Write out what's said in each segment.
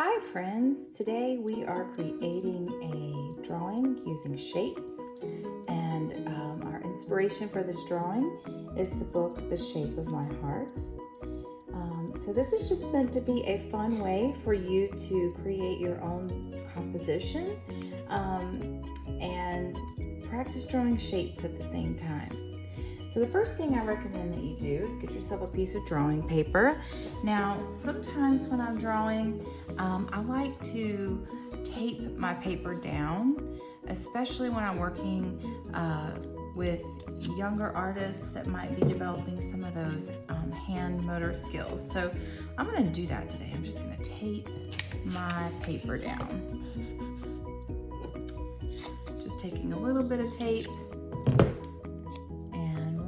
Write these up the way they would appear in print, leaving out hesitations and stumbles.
Hi friends, today we are creating a drawing using shapes and our inspiration for this drawing is the book The Shape of My Heart. So this is just meant to be a fun way for you to create your own composition and practice drawing shapes at the same time. So the first thing I recommend that you do is get yourself a piece of drawing paper. Now, sometimes when I'm drawing, I like to tape my paper down, especially when I'm working with younger artists that might be developing some of those hand motor skills. So I'm gonna do that today. I'm just gonna tape my paper down. Just taking a little bit of tape,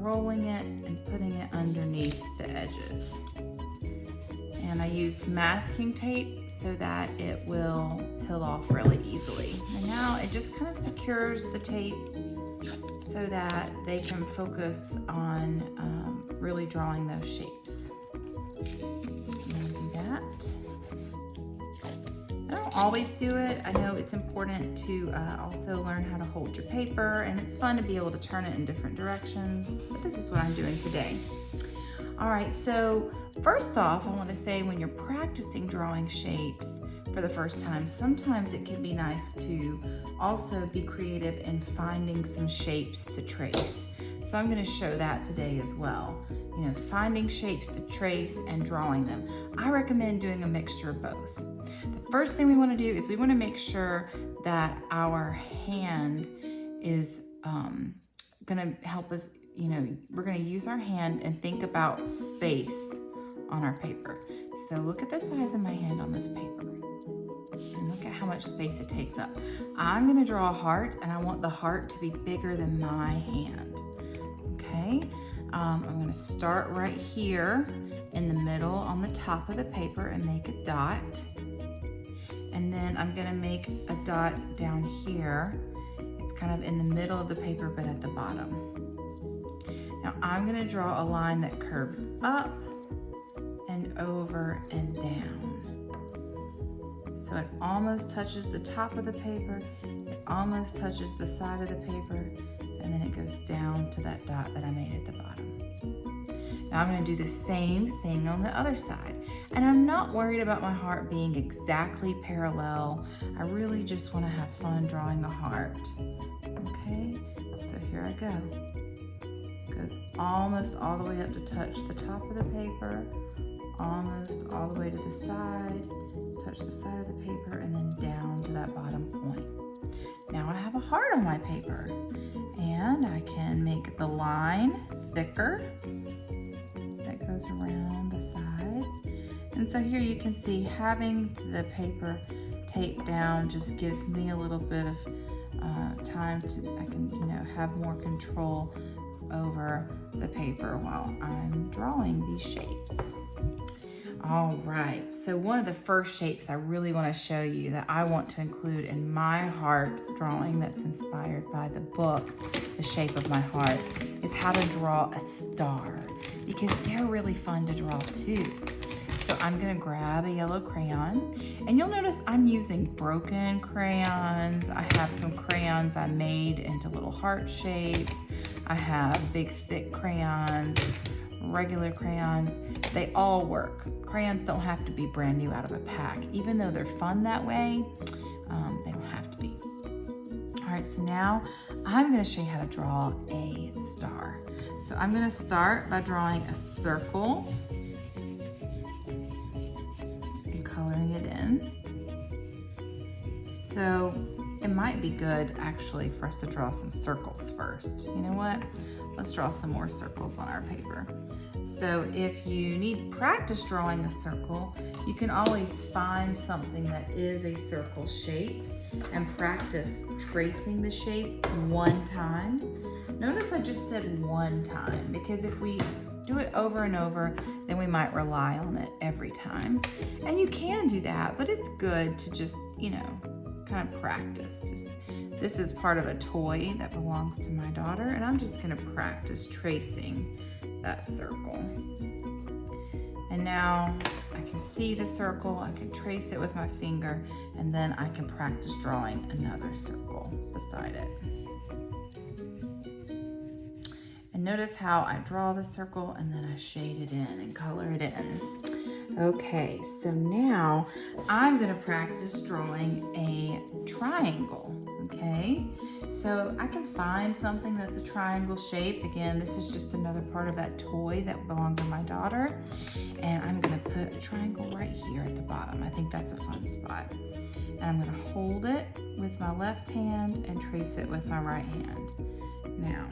rolling it and putting it underneath the edges. And I use masking tape so that it will peel off really easily. And now it just kind of secures the tape so that they can focus on really drawing those shapes. I'm gonna do that. I don't always do it. I know it's important to also learn how to hold your paper, and it's fun to be able to turn it in different directions, but this is what I'm doing today. All right, so first off, I want to say when you're practicing drawing shapes for the first time, sometimes it can be nice to also be creative in finding some shapes to trace. So I'm going to show that today as well. You know, finding shapes to trace and drawing them. I recommend doing a mixture of both. The first thing we want to do is we want to make sure that our hand is going to help us, you know, we're going to use our hand and think about space on our paper. So look at the size of my hand on this paper and look at how much space it takes up. I'm going to draw a heart, and I want the heart to be bigger than my hand. Okay, I'm going to start right here in the middle on the top of the paper and make a dot. And then I'm gonna make a dot down here. It's kind of in the middle of the paper, but at the bottom. Now I'm gonna draw a line that curves up and over and down. So it almost touches the top of the paper, it almost touches the side of the paper, and then it goes down to that dot that I made at the bottom. Now I'm gonna do the same thing on the other side. And I'm not worried about my heart being exactly parallel. I really just wanna have fun drawing a heart. Okay, so here I go. It goes almost all the way up to touch the top of the paper, almost all the way to the side, touch the side of the paper, and then down to that bottom point. Now I have a heart on my paper, and I can make the line thicker that goes around the sides. And so here you can see having the paper taped down just gives me a little bit of time to, I can, you know, have more control over the paper while I'm drawing these shapes. All right, so one of the first shapes I really want to show you that I want to include in my heart drawing that's inspired by the book, The Shape of My Heart, is how to draw a star, because they're really fun to draw too. So I'm gonna grab a yellow crayon, and you'll notice I'm using broken crayons. I have some crayons I made into little heart shapes. I have big thick crayons, regular crayons. They all work. Crayons don't have to be brand new out of a pack. Even though they're fun that way, they don't have to be. All right, so now I'm gonna show you how to draw a star. So I'm gonna start by drawing a circle and coloring it in. So it might be good actually for us to draw some circles first. You know what? Let's draw some more circles on our paper. So if you need practice drawing a circle, you can always find something that is a circle shape and practice tracing the shape one time. Notice I just said one time, because if we do it over and over, then we might rely on it every time. And you can do that, but it's good to just, you know, kind of practice. This is part of a toy that belongs to my daughter, and I'm just gonna practice tracing that circle. And now I can see the circle, I can trace it with my finger, and then I can practice drawing another circle beside it. And notice how I draw the circle and then I shade it in and color it in. Okay, so now I'm gonna practice drawing a triangle, okay? So I can find something that's a triangle shape. Again, this is just another part of that toy that belonged to my daughter. And I'm gonna put a triangle right here at the bottom. I think that's a fun spot. And I'm gonna hold it with my left hand and trace it with my right hand. Now,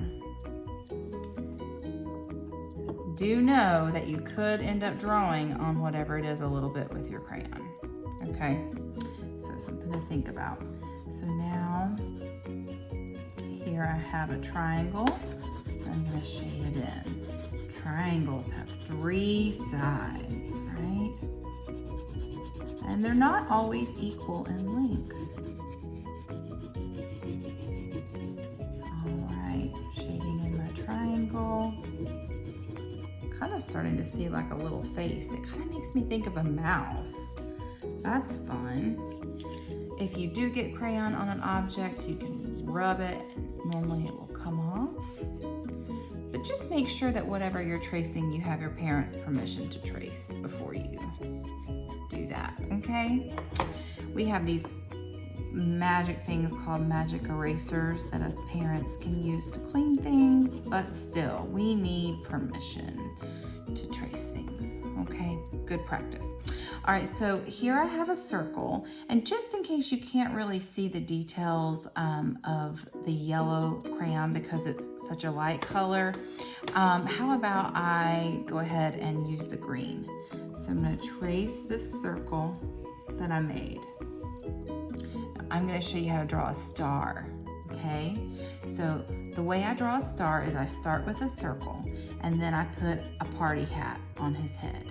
do know that you could end up drawing on whatever it is a little bit with your crayon, okay? So something to think about. So now, here I have a triangle. I'm gonna shade it in. Triangles have 3 sides, right? And they're not always equal in length. All right, shading in my triangle. Kind of starting to see like a little face. It kind of makes me think of a mouse. That's fun. If you do get crayon on an object, you can rub it. Normally it will come off. But just make sure that whatever you're tracing, you have your parents' permission to trace before you do that, okay? We have these magic things called magic erasers that us parents can use to clean things, but still, we need permission to trace things, okay? Good practice. All right, so here I have a circle, and just in case you can't really see the details of the yellow crayon because it's such a light color, how about I go ahead and use the green? So I'm gonna trace this circle that I made. I'm gonna show you how to draw a star, okay? So the way I draw a star is I start with a circle, and then I put a party hat on his head.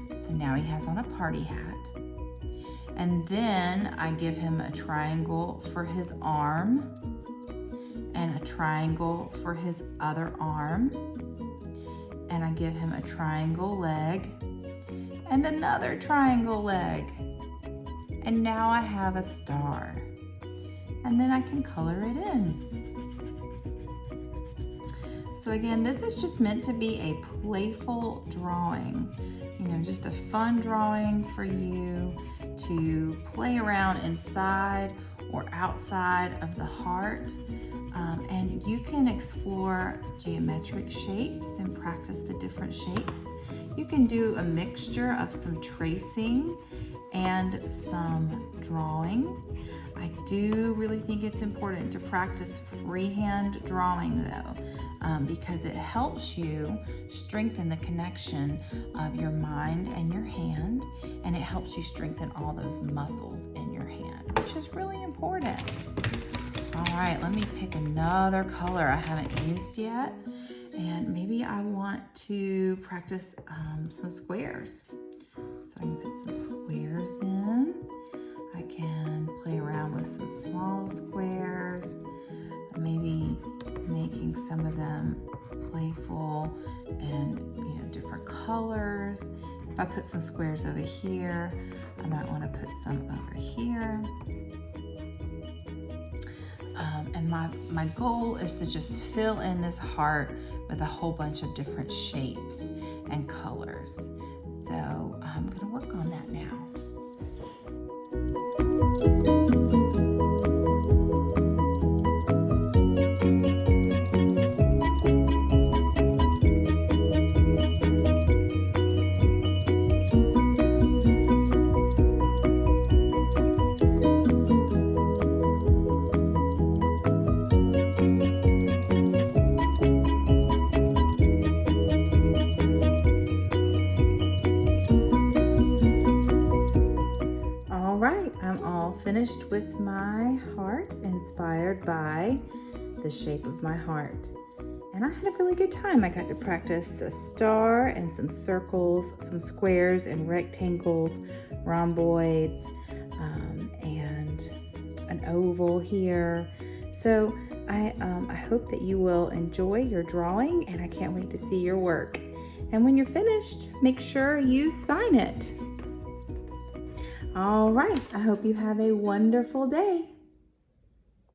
So now he has on a party hat. And then I give him a triangle for his arm, and a triangle for his other arm, and I give him a triangle leg, and another triangle leg. And now I have a star. And then I can color it in. So again, this is just meant to be a playful drawing. You know, just a fun drawing for you to play around inside or outside of the heart. And you can explore geometric shapes and practice the different shapes. You can do a mixture of some tracing and some drawing. I do really think it's important to practice freehand drawing though, because it helps you strengthen the connection of your mind and your hand, and it helps you strengthen all those muscles in your hand, which is really important. All right, let me pick another color I haven't used yet, and maybe I want to practice some squares. So I can put some squares in. I can play around with some small squares, maybe making some of them playful and different colors. If I put some squares over here, I might want to put some over here. And my goal is to just fill in this heart with a whole bunch of different shapes and colors. So I'm going to work on that now. I'm all finished with my heart, inspired by the shape of my heart. And I had a really good time. I got to practice a star and some circles, some squares and rectangles, rhomboids, and an oval here. So I hope that you will enjoy your drawing, and I can't wait to see your work. And when you're finished, make sure you sign it. All right, I hope you have a wonderful day.